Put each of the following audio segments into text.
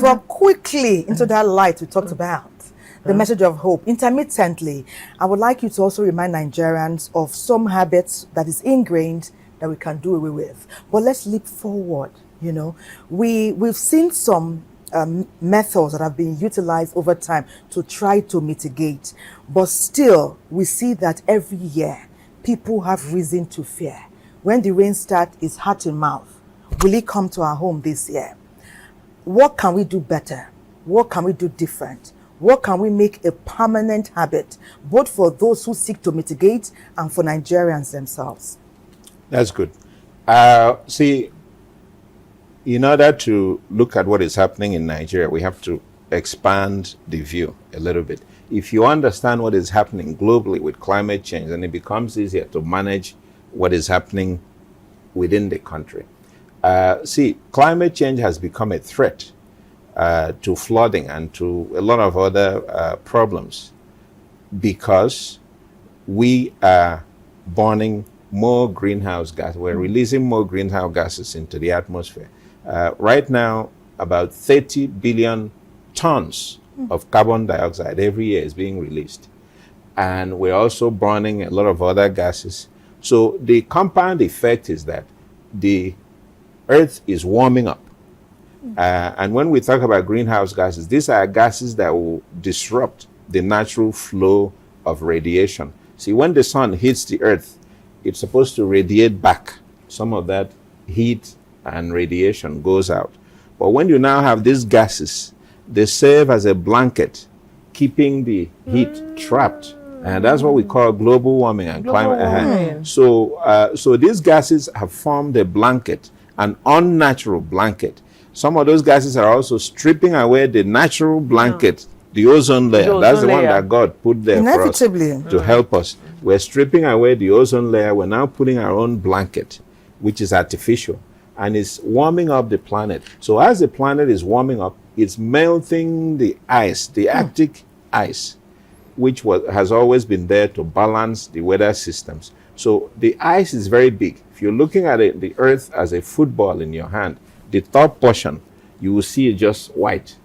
drop quickly into that light we talked about, the message of hope. Intermittently, I would like you to also remind Nigerians of some habits that is ingrained that we can do away with. But let's leap forward. You know, we've seen some methods that have been utilized over time to try to mitigate, but still we see that every year people have reason to fear. When the rain starts, it's heart in mouth. Will it come to our home this year? What can we do better? What can we do different? What can we make a permanent habit, both for those who seek to mitigate and for Nigerians themselves? That's good. See, in order to look at what is happening in Nigeria, we have to expand the view a little bit. If you understand what is happening globally with climate change, then it becomes easier to manage what is happening within the country. See, climate change has become a threat to flooding and to a lot of other problems because we are burning more greenhouse gas. We're releasing more greenhouse gases into the atmosphere. Right now, about 30 billion tons of carbon dioxide every year is being released. And we're also burning a lot of other gases. So the compound effect is that the Earth is warming up. And when we talk about greenhouse gases, these are gases that will disrupt the natural flow of radiation. See, when the sun hits the Earth, it's supposed to radiate back. Some of that heat and radiation goes out. But when you now have these gases, they serve as a blanket, keeping the heat trapped. And that's what we call global warming and climate. So these gases have formed a blanket, an unnatural blanket. Some of those gases are also stripping away the natural blanket, the ozone layer. That's the one that God put there for us to help us. We're stripping away the ozone layer. We're now putting our own blanket, which is artificial, and it's warming up the planet. So as the planet is warming up, it's melting the ice, the Arctic ice, which has always been there to balance the weather systems. So the ice is very big. If you're looking at it, the Earth as a football in your hand, the top portion, you will see it just white,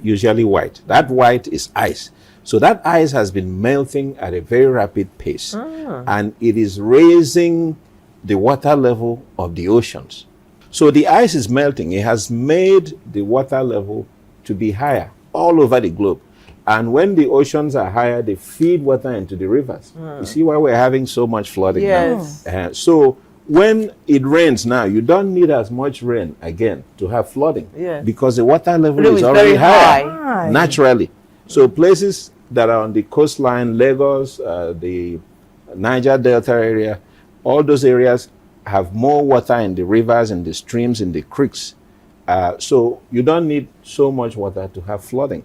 usually white. That white is ice. So that ice has been melting at a very rapid pace, and it is raising the water level of the oceans. So the ice is melting. It has made the water level to be higher all over the globe. And when the oceans are higher, they feed water into the rivers. You see why we're having so much flooding now? So when it rains now, you don't need as much rain again to have flooding because the water level is already higher naturally. So places that are on the coastline, Lagos, the Niger Delta area, all those areas have more water in the rivers, in the streams, in the creeks. So you don't need so much water to have flooding.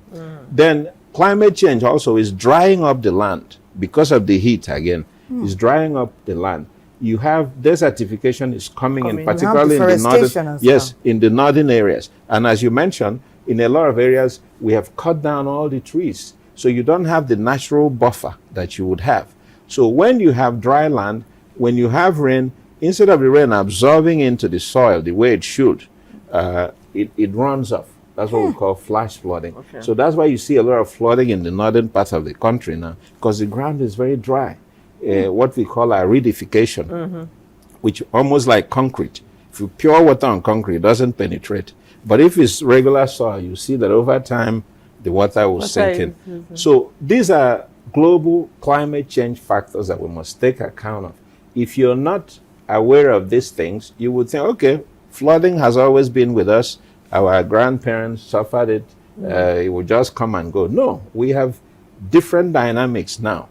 Then climate change also is drying up the land because of the heat again. It's drying up the land. You have desertification is coming in, particularly in the northern, in the northern areas. And as you mentioned, in a lot of areas, we have cut down all the trees. So you don't have the natural buffer that you would have. So when you have dry land, when you have rain, instead of the rain absorbing into the soil the way it should, it runs off. That's what we call flash flooding. So that's why you see a lot of flooding in the northern part of the country now, because the ground is very dry. What we call aridification, which almost like concrete. If you pour water on concrete, it doesn't penetrate. But if it's regular soil, you see that over time, the water will sink in. So these are global climate change factors that we must take account of. If you're not aware of these things, you would think, okay, flooding has always been with us. Our grandparents suffered it. It will just come and go. No, we have different dynamics now.